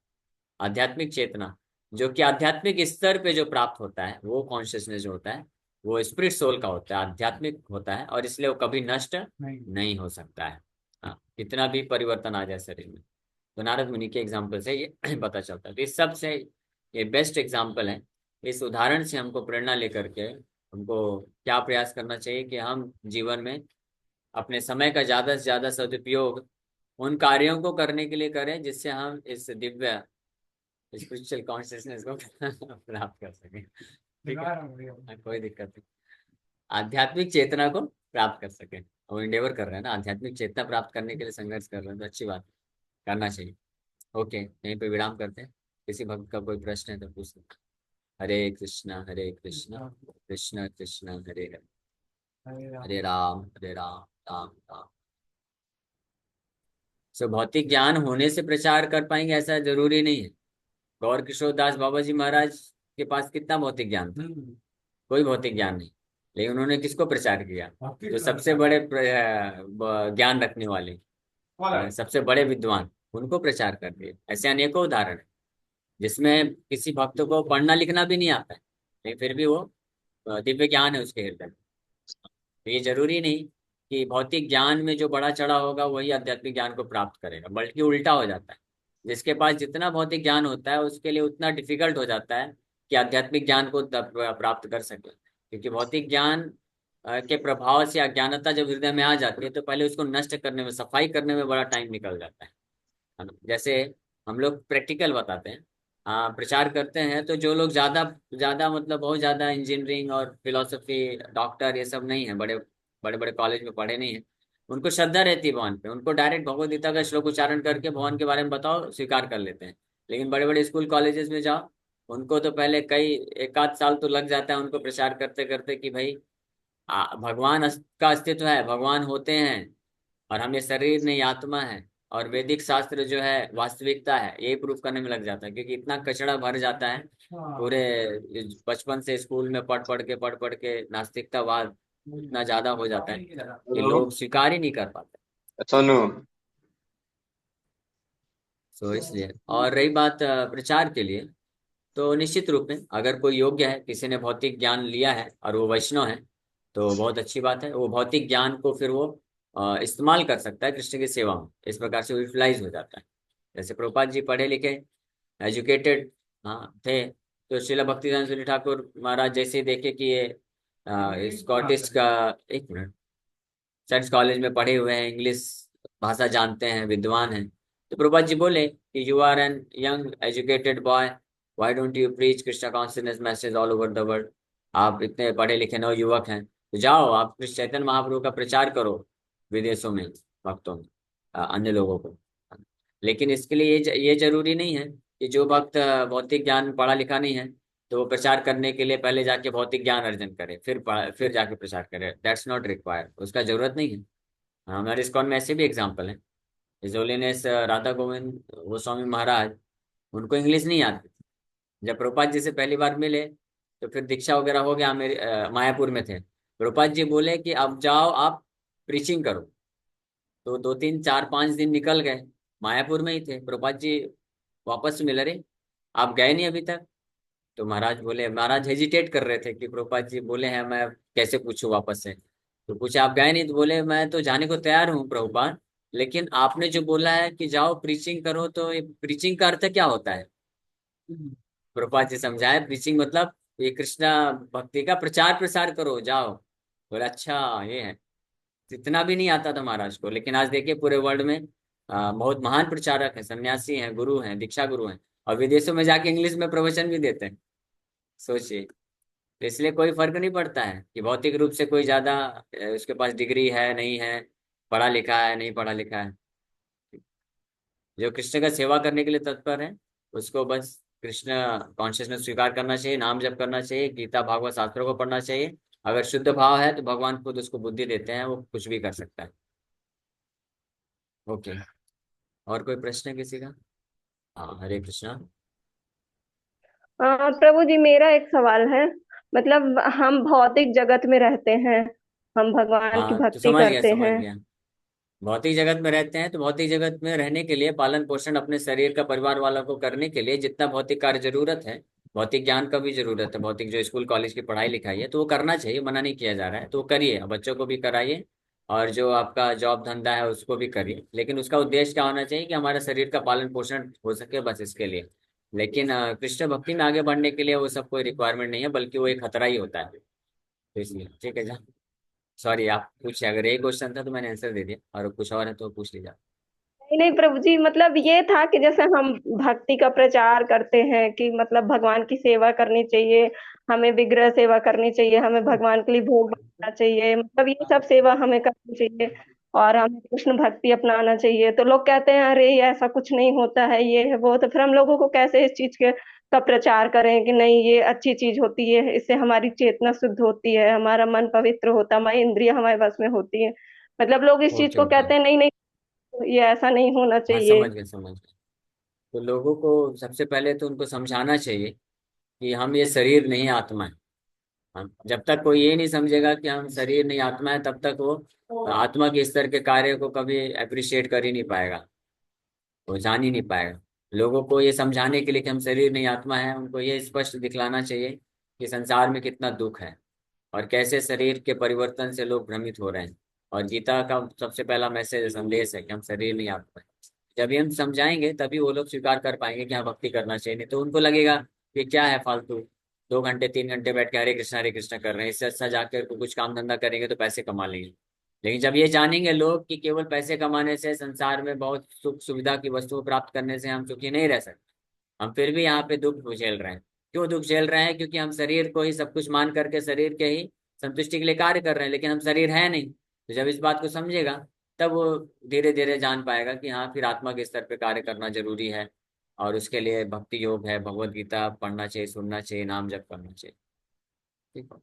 Speaker 1: आध्यात्मिक चेतना, जो कि आध्यात्मिक स्तर पे जो प्राप्त होता है, वो कॉन्शियसनेस जो होता है वो स्पिरिट सोल का होता है, आध्यात्मिक होता है, और इसलिए वो कभी नष्ट नहीं हो सकता है. हाँ, कितना भी परिवर्तन आ जाए शरीर में. तो नारद मुनि के एग्जाम्पल से ये पता चलता है. तो इस सब से ये बेस्ट एग्जाम्पल है. इस उदाहरण से हमको प्रेरणा लेकर के हमको क्या प्रयास करना चाहिए कि हम जीवन में अपने समय का ज्यादा से ज्यादा सदुपयोग उन कार्यों को करने के लिए करें जिससे हम इस दिव्य स्पिरिचुअल कॉन्शियसनेस को प्राप्त कर सकें. ठीक है, कोई दिक्कत नहीं. आध्यात्मिक चेतना को प्राप्त कर सकें. वो इंडेवर कर रहे हैं ना, आध्यात्मिक चेतना प्राप्त करने के लिए संघर्ष कर रहे हैं, तो अच्छी बात, करना चाहिए. ओके, यहीं पे विराम करते हैं. किसी भक्त का कोई प्रश्न है तो पूछ सकते. हरे कृष्णा कृष्ण कृष्ण हरे हरे, हरे राम राम राम. सो भौतिक ज्ञान होने से प्रचार कर पाएंगे ऐसा जरूरी नहीं है. गौर किशोर दास बाबा जी महाराज के पास कितना भौतिक ज्ञान था? कोई भौतिक ज्ञान नहीं, लेकिन उन्होंने किसको प्रचार किया? जो सबसे बड़े ज्ञान रखने वाले, सबसे बड़े विद्वान, उनको प्रचार कर दिया. ऐसे अनेकों उदाहरण है जिसमें किसी भक्त को पढ़ना लिखना भी नहीं आता है, लेकिन फिर भी वो दिव्य ज्ञान है उसके हृदय में. तो ये जरूरी नहीं कि भौतिक ज्ञान में जो बड़ा चढ़ा होगा वही आध्यात्मिक ज्ञान को प्राप्त करेगा, बल्कि उल्टा हो जाता है. जिसके पास जितना भौतिक ज्ञान होता है उसके लिए उतना डिफिकल्ट हो जाता है कि आध्यात्मिक ज्ञान को प्राप्त कर सके. क्योंकि भौतिक ज्ञान के प्रभाव से अज्ञानता जब हृदय में आ जाती है तो पहले उसको नष्ट करने में, सफाई करने में बड़ा टाइम निकल जाता है ना. जैसे हम लोग प्रैक्टिकल बताते हैं, प्रचार करते हैं, तो जो लोग ज्यादा ज्यादा मतलब बहुत ज्यादा इंजीनियरिंग और फिलोसफी, डॉक्टर, ये सब नहीं है, बड़े बड़े बड़े कॉलेज में पढ़े नहीं है, उनको श्रद्धा रहती है भगवान पे, उनको डायरेक्ट भगवद गीता का श्लोक उच्चारण करके भगवान के बारे में बताओ, स्वीकार कर लेते हैं. लेकिन बड़े बड़े स्कूल कॉलेजेस में जाओ, उनको तो पहले कई एक आध साल तो लग जाता है उनको प्रचार करते करते कि भाई भगवान का अस्तित्व है, भगवान होते हैं, और हम ये शरीर नहीं आत्मा है, और वैदिक शास्त्र जो है वास्तविकता है, यही प्रूफ करने में लग जाता है. क्योंकि इतना कचड़ा भर जाता है पूरे बचपन से स्कूल में पढ़ पढ़ के नास्तिकतावाद इतना ज्यादा हो जाता है कि लोग स्वीकार ही नहीं कर पाते.
Speaker 3: सोनू,
Speaker 1: सो इसलिए, और रही बात प्रचार के लिए, तो निश्चित रूप में अगर कोई योग्य है, किसी ने भौतिक ज्ञान लिया है और वो वैष्णव है, तो बहुत अच्छी बात है. वो भौतिक ज्ञान को फिर वो इस्तेमाल कर सकता है कृष्ण की सेवा में. इस प्रकार से यूटिलाइज हो जाता है. जैसे प्रभुपाद जी पढ़े लिखे, एजुकेटेड, हाँ थे, तो श्रीला भक्तिदान सूरी ठाकुर महाराज जैसे देखे कि ये स्कॉटिश का, एक मिनट, चर्च कॉलेज में पढ़े हुए हैं, इंग्लिश भाषा जानते हैं, विद्वान हैं, तो प्रभुपाद जी बोले कि you are an young educated boy, why don't you preach Krishna consciousness message all over the world. आप इतने पढ़े लिखे नव युवक हैं, तो जाओ आप कृष्ण चैतन्य महाप्रभु का प्रचार करो विदेशों में, भक्तों में, अन्य लोगों को. लेकिन इसके लिए ये जरूरी नहीं है कि जो भक्त भौतिक ज्ञान पढ़ा लिखा नहीं है तो वो प्रचार करने के लिए पहले जाके भौतिक ज्ञान अर्जन करे, फिर जाके प्रचार करे. दैट्स नॉट रिक्वायर्ड, उसका जरूरत नहीं है. हमारे इस्कॉन में ऐसे भी एग्जाम्पल है. हिज होलीनेस राधा गोविंद गोस्वामी महाराज, उनको इंग्लिश नहीं आती. जब प्रभुपाद जी से पहली बार मिले तो फिर दीक्षा वगैरह हो गया, मेरे मायापुर में थे. प्रभुपाद जी बोले कि अब जाओ आप प्रीचिंग करो. तो 2 3 4 5 दिन निकल गए, मायापुर में ही थे. प्रभुपाद जी वापस मिले, रहे आप गए नहीं अभी तक? तो महाराज बोले, महाराज हेजिटेट कर रहे थे कि प्रभुपाद जी बोले हैं, मैं कैसे पूछूं वापस से. तो पूछे आप गए नहीं? तो बोले मैं तो जाने को तैयार हूँ प्रभुपाद, लेकिन आपने जो बोला है कि जाओ प्रीचिंग करो, तो ये प्रीचिंग का अर्थ क्या होता है? प्रभुपाद जी समझाए, प्रीचिंग मतलब ये कृष्णा भक्ति का प्रचार प्रसार करो, जाओ. बोले अच्छा ये है. इतना भी नहीं आता था महाराज को, लेकिन आज देखिए पूरे वर्ल्ड में बहुत महान प्रचारक हैं, सन्यासी हैं, गुरु हैं, दीक्षा गुरु हैं, और विदेशों में जाके इंग्लिश में प्रवचन भी देते हैं. सोचिए. तो इसलिए कोई फर्क नहीं पड़ता है कि भौतिक रूप से कोई ज्यादा उसके पास डिग्री है नहीं है, पढ़ा लिखा है नहीं पढ़ा लिखा है. जो कृष्ण का सेवा करने के लिए तत्पर है उसको बस कृष्ण कॉन्शियसनेस स्वीकार करना चाहिए, नाम जप करना चाहिए, गीता भागवत शास्त्रों को पढ़ना चाहिए. अगर शुद्ध भाव है तो भगवान खुद उसको बुद्धि देते हैं, वो कुछ भी कर सकता है. ओके, और कोई प्रश्न है किसी का? हाँ, हरे कृष्णा.
Speaker 3: प्रभु जी, मेरा एक सवाल है। मतलब हम भौतिक जगत में रहते हैं, हम भगवान की
Speaker 1: हाँ तो
Speaker 3: भक्ति
Speaker 1: समझ गया
Speaker 3: करते
Speaker 1: समझ
Speaker 3: हैं।
Speaker 1: गया। भौतिक जगत में रहते हैं तो भौतिक जगत में रहने के लिए पालन पोषण अपने शरीर का परिवार वालों को करने के लिए जितना भौतिक कार्य जरूरत है, भौतिक ज्ञान का भी जरूरत है, भौतिक जो स्कूल कॉलेज की पढ़ाई लिखाई है तो वो करना चाहिए, मना नहीं किया जा रहा है, तो वो करिए, बच्चों को भी कराइए और जो आपका जॉब धंधा है उसको भी करिए, लेकिन उसका उद्देश्य क्या होना चाहिए कि हमारे शरीर का पालन पोषण हो सके, बस इसके लिए। लेकिन कृष्ण भक्ति में आगे बढ़ने के लिए वो सब कोई रिक्वायरमेंट नहीं है, बल्कि वो एक खतरा ही होता है, तो इसलिए ठीक है जा। सॉरी, आप पूछिए, अगर यही क्वेश्चन था तो मैंने आंसर दे दिया, और कुछ और है तो पूछ लीजिए।
Speaker 3: नहीं नहीं प्रभु जी, मतलब ये था कि जैसे हम भक्ति का प्रचार करते हैं कि मतलब भगवान की सेवा करनी चाहिए, हमें विग्रह सेवा करनी चाहिए, हमें भगवान के लिए भोग बनाना चाहिए, मतलब ये सब सेवा हमें करनी चाहिए और हमें कृष्ण भक्ति अपनाना चाहिए। तो लोग कहते हैं अरे ये ऐसा कुछ नहीं होता है, ये है वो, तो फिर हम लोगों को कैसे इस चीज के का प्रचार करें कि नहीं ये अच्छी चीज होती है, इससे हमारी चेतना शुद्ध होती है, हमारा मन पवित्र होता है, हमारी इंद्रिय हमारे बस में होती है। मतलब लोग इस चीज
Speaker 1: ओके
Speaker 3: को
Speaker 1: ओके।
Speaker 3: कहते हैं नहीं नहीं, ये ऐसा नहीं होना
Speaker 1: हाँ
Speaker 3: चाहिए।
Speaker 1: समझ गए समझ गए। तो लोगों को सबसे पहले तो उनको समझाना चाहिए कि हम ये शरीर नहीं आत्मा है। हम जब तक कोई ये नहीं समझेगा कि हम शरीर नहीं आत्मा है, तब तक वो आत्मा के स्तर के कार्य को कभी अप्रिशिएट कर ही नहीं पाएगा, वो जान ही नहीं पाएगा। लोगों को ये समझाने के लिए कि हम शरीर नहीं आत्मा है, उनको ये स्पष्ट दिखलाना चाहिए कि संसार में कितना दुख है और कैसे शरीर के परिवर्तन से लोग भ्रमित हो रहे हैं। और गीता का सबसे पहला मैसेज संदेश है कि हम शरीर नहीं आत्मा है। जब ये हम समझाएंगे तभी वो लोग स्वीकार कर पाएंगे कि हाँ भक्ति करना चाहिए, नहीं तो उनको लगेगा कि क्या है फालतू, 2 घंटे 3 घंटे बैठ के हरे कृष्णा कर रहे हैं, इससे अच्छा जाकर को कुछ काम धंधा करेंगे तो पैसे कमा लेंगे। लेकिन जब ये जानेंगे लोग कि केवल पैसे कमाने से, संसार में बहुत सुख सुविधा की वस्तुओं प्राप्त करने से हम सुखी नहीं रह सकते, हम फिर भी यहाँ पे दुख झेल रहे हैं। क्यों दुख झेल रहे हैं? क्योंकि हम शरीर को ही सब कुछ मान करके शरीर के ही संतुष्टि के लिए कार्य कर रहे हैं, लेकिन हम शरीर है नहीं। तो जब इस बात को समझेगा तब वो धीरे धीरे जान पाएगा कि हाँ फिर आत्मा के स्तर पे कार्य करना जरूरी है, और उसके लिए भक्ति योग है, भगवत गीता पढ़ना चाहिए, सुनना चाहिए, नाम जप करना चाहिए। ठीक है।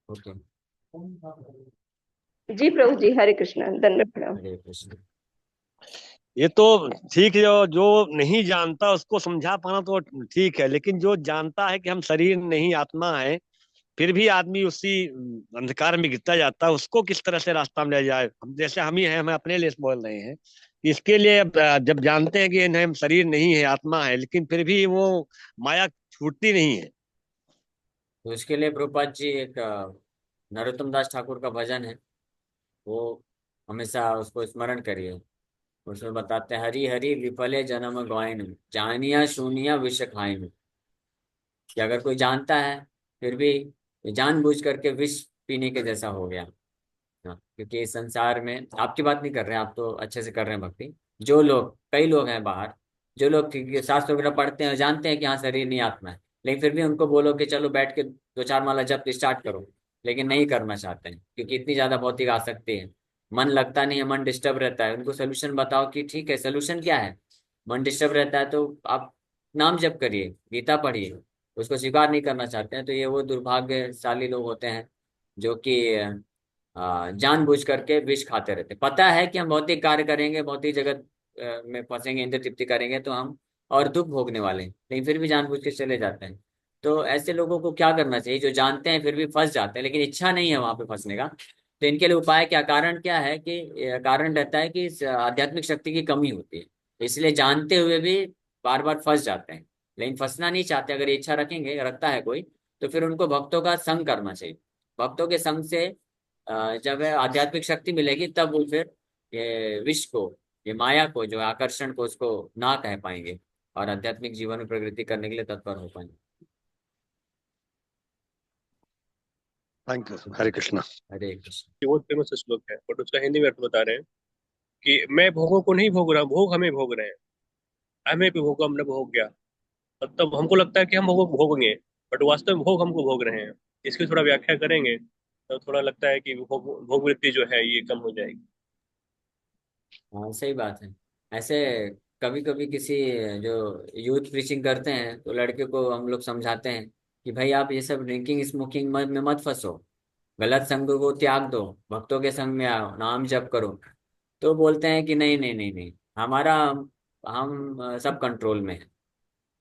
Speaker 1: ओके।
Speaker 3: जी प्रभु जी, हरे कृष्णा, दंडवत प्रणाम।
Speaker 1: हरे कृष्ण।
Speaker 4: ये तो ठीक है, जो नहीं जानता उसको समझा पाना तो ठीक है, लेकिन जो जानता है कि हम शरीर नहीं आत्मा है, फिर भी आदमी उसी अंधकार में गिरता जाता है, उसको किस तरह से रास्ता में ले जाए। हम जैसे हम ही हैं, हम अपने लिए बोल रहे हैं कि इसके लिए जब जानते हैं कि नहीं हम शरीर नहीं है आत्मा है, लेकिन फिर भी वो माया छूटती नहीं है।
Speaker 1: तो उसके लिए प्रभुपाद जी एक नरोत्तम दास ठाकुर का भजन है, वो हमेशा उसको स्मरण करिए। उसमें बताते हैं, हरि हरि विफले जन्म गवाइन, जानिया शूनिया विष खाइन। कि अगर कोई जानता है फिर भी जानबूझ करके विष पीने के जैसा हो गया। हाँ, क्योंकि इस संसार में आपकी बात नहीं कर रहे हैं, आप तो अच्छे से कर रहे हैं भक्ति। जो लोग, कई लोग हैं बाहर, जो लोग शास्त्र वगैरह पढ़ते हैं, जानते हैं कि हाँ शरीर नहीं आत्मा है, लेकिन फिर भी उनको बोलो कि चलो बैठ के 2 4 माला जप स्टार्ट करो, लेकिन नहीं करना चाहते हैं क्योंकि इतनी ज्यादा भौतिक आसक्ति है, मन लगता नहीं है, मन डिस्टर्ब रहता है। उनको सोल्यूशन बताओ कि ठीक है, सोल्यूशन क्या है? मन डिस्टर्ब रहता है तो आप नाम जप करिए, गीता पढ़िए। उसको स्वीकार नहीं करना चाहते हैं, तो ये वो दुर्भाग्यशाली लोग होते हैं जो कि जानबूझ करके विष खाते रहते। पता है कि हम भौतिक कार्य करेंगे, भौतिक जगत में फंसेंगे, इंद्र तृप्ति करेंगे तो हम और दुख भोगने वाले हैं, लेकिन फिर भी जानबूझ के चले जाते हैं। तो ऐसे लोगों को क्या करना चाहिए जो जानते हैं फिर भी फंस जाते हैं, लेकिन इच्छा नहीं है वहां पे फंसने का? तो इनके लिए उपाय क्या, कारण क्या है कि कारण रहता है कि इस आध्यात्मिक शक्ति की कमी होती है, इसलिए जानते हुए भी बार बार फंस जाते हैं। लेकिन फंसना नहीं चाहते, अगर ये इच्छा रखेंगे, रखता है कोई, तो फिर उनको भक्तों का संग करना चाहिए। भक्तों के संग से जब है आध्यात्मिक शक्ति मिलेगी, तब वो फिर ये विश्व को, ये माया को, जो आकर्षण को, उसको ना कह पाएंगे और आध्यात्मिक जीवन में प्रगति करने के लिए तत्पर हो पाएंगे।
Speaker 4: थैंक यू, हरे कृष्णा।
Speaker 1: हरे कृष्ण।
Speaker 5: ये बहुत फेमस श्लोक है, बट उसका हिंदी में अर्थ बता रहे हैं कि मैं भोगों को नहीं भोग रहा, भोग हमें भोग रहे हैं। हमें भी भोग हमने भोग गया, तब हमको लगता है कि हम भोग भोगेंगे, बट वास्तव में भोग हमको भोग रहे हैं। इसकी थोड़ा व्याख्या करेंगे तो थोड़ा लगता है कि भोग भोग वृत्ति जो है ये कम हो जाएगी।
Speaker 1: हाँ सही बात है। ऐसे कभी कभी किसी जो यूथ प्रीचिंग करते हैं तो लड़के को हम लोग समझाते हैं कि भाई आप ये सब ड्रिंकिंग स्मोकिंग में मत फंसो, गलत संग को त्याग दो, भक्तों के संग में आओ, नाम जप करो। तो बोलते हैं कि नहीं नहीं नहीं नहीं, हमारा हम सब कंट्रोल में है।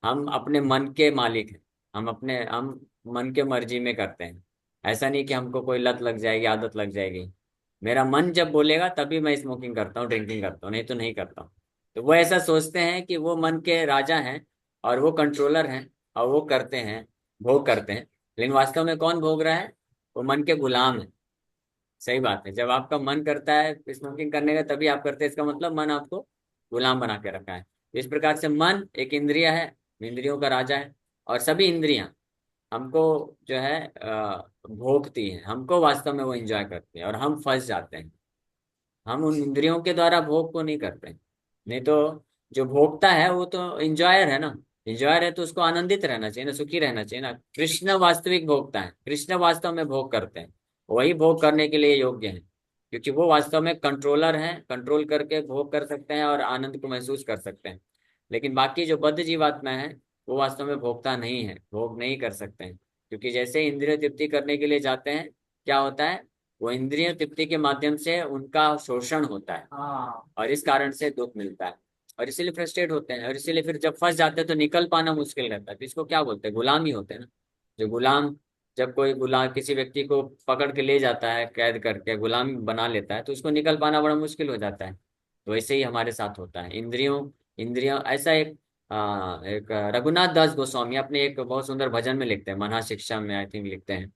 Speaker 1: हम अपने मन के मालिक हैं। हम मन के मर्जी में करते हैं। ऐसा नहीं कि हमको कोई लत लग जाएगी, आदत लग जाएगी। मेरा मन जब बोलेगा तभी मैं स्मोकिंग करता हूँ, ड्रिंकिंग करता हूँ, नहीं तो नहीं करता हूँ। तो वो ऐसा सोचते हैं कि वो मन के राजा हैं और वो कंट्रोलर हैं और वो करते हैं, भोग करते हैं। लेकिन वास्तव में कौन भोग रहा है? वो मन के गुलाम है। सही बात है। जब आपका मन करता है स्मोकिंग करने का तभी आप करते हैं, इसका मतलब मन आपको गुलाम बना के रखा है। इस प्रकार से मन एक इंद्रिय है, इंद्रियों का राजा है। और सभी इंद्रियां हमको जो है भोगती हैं, हमको वास्तव में वो एंजॉय करती हैं और हम फंस जाते हैं। हम उन इंद्रियों के द्वारा भोग को नहीं करते हैं। नहीं तो जो भोगता है वो तो इंजॉयर है ना। इंजॉयर है तो उसको आनंदित रहना चाहिए ना, सुखी रहना चाहिए ना। कृष्ण वास्तविक भोगता है, कृष्ण वास्तव में भोग करते हैं। वही भोग करने के लिए योग्य है, क्योंकि वो वास्तव में कंट्रोलर हैं, कंट्रोल करके भोग कर सकते हैं और आनंद को महसूस कर सकते हैं। लेकिन बाकी जो बद्ध जीवात्मा है वो वास्तव में भोगता नहीं है, भोग नहीं कर सकते हैं। क्योंकि जैसे इंद्रिय तृप्ति करने के लिए जाते हैं, क्या होता है? वो इंद्रिय तृप्ति के माध्यम से उनका शोषण होता है
Speaker 2: हाँ
Speaker 1: और इस कारण से दुख मिलता है और इसीलिए फ्रस्ट्रेट होते हैं। और इसीलिए फिर जब फंस जाते हैं तो निकल पाना मुश्किल रहता है। तो इसको क्या बोलते हैं? गुलाम ही होते हैं ना। जो गुलाम, जब कोई गुलाम किसी व्यक्ति को पकड़ के ले जाता है, कैद करके गुलाम बना लेता है, तो उसको निकल पाना बड़ा मुश्किल हो जाता है। तो वैसे ही हमारे साथ होता है। इंद्रियों इंद्रियों ऐसा एक रघुनाथ दास गोस्वामी अपने एक बहुत सुंदर भजन में लिखते हैं, मना शिक्षा में आई थिंक लिखते हैं।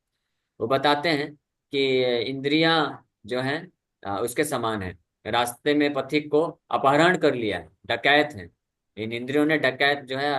Speaker 1: वो बताते हैं कि इंद्रियां जो हैं उसके समान है। रास्ते में पथिक को अपहरण कर लिया है, डकैत है। इन इंद्रियों ने डकैत जो है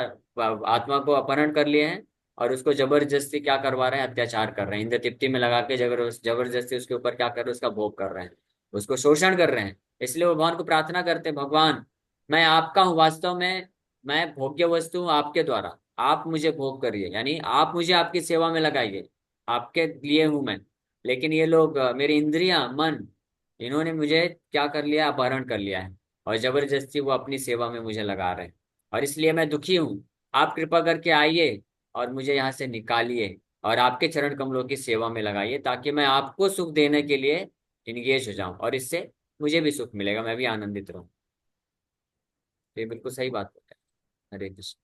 Speaker 1: आत्मा को अपहरण कर लिए हैं और उसको जबरदस्ती क्या करवा रहे हैं? अत्याचार कर रहे हैं। इंद्र तृप्ति में लगा के जबरदस्ती उसके ऊपर क्या कर रहे हैं? उसका भोग कर रहे हैं, उसको शोषण कर रहे हैं। इसलिए वो भगवान को प्रार्थना करते हैं, भगवान मैं आपका हूँ वास्तव में, मैं भोग्य वस्तु हूँ आपके द्वारा, आप मुझे भोग करिए, यानी आप मुझे आपकी सेवा में लगाइए, आपके लिए हूं मैं। लेकिन ये लोग मेरी इंद्रियां, मन, इन्होंने मुझे क्या कर लिया? अपहरण कर लिया है और जबरदस्ती वो अपनी सेवा में मुझे लगा रहे हैं और इसलिए मैं दुखी हूँ। आप कृपा करके आइए और मुझे यहाँ से निकालिए और आपके चरण कमलों की सेवा में लगाइए, ताकि मैं आपको सुख देने के लिए इंगेज हो जाऊं और इससे मुझे भी सुख मिलेगा, मैं भी आनंदित रहूं। तो ये बिल्कुल सही बात है। हरे कृष्ण।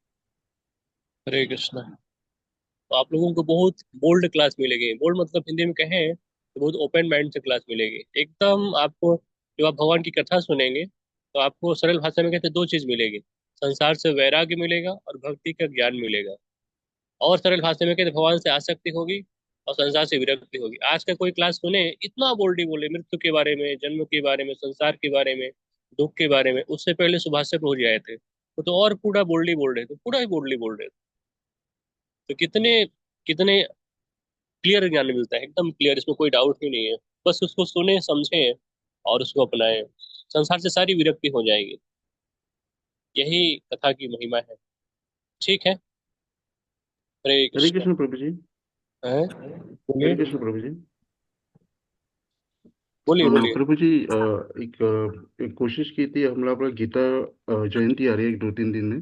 Speaker 5: हरे कृष्णा। तो आप लोगों को बहुत बोल्ड क्लास मिलेगी। बोल्ड मतलब हिंदी में कहें तो बहुत ओपन माइंड से क्लास मिलेगी एकदम आपको। जब आप भगवान की कथा सुनेंगे तो आपको सरल भाषा में कहते हैं दो चीज मिलेगी। संसार से वैराग्य मिलेगा और भक्ति का ज्ञान मिलेगा। और सरल भाषा में कहते हैं भगवान से आसक्ति होगी और संसार से विरक्ति होगी। आज का कोई क्लास सुने इतना बोल्डी बोले मृत्यु के बारे में, जन्म के बारे में, संसार के बारे में, दुख के बारे में। उससे पहले सुभाष प्रभु जी आए थे वो तो और पूरा बोल्डली बोल रहे थे, पूरा ही बोल्डली बोल रहे थे। तो कितने कितने क्लियर ज्ञान मिलता है, एकदम क्लियर, इसमें कोई डाउट ही नहीं है। बस उसको सुने, समझे और उसको अपनाएं, संसार से सारी विरक्ति हो जाएगी। यही कथा की महिमा है। ठीक है। हरे
Speaker 6: हरे
Speaker 5: कृष्ण।
Speaker 6: कृष्ण प्रभु जी।
Speaker 5: हैं?
Speaker 6: हरे
Speaker 5: बोलिए
Speaker 6: कृष्ण प्रभु जी।
Speaker 5: बोलिए बोलिए।
Speaker 6: प्रभु जी, एक कोशिश की थी, हम लोग गीता जयंती आ रही है 2-3 दिन में।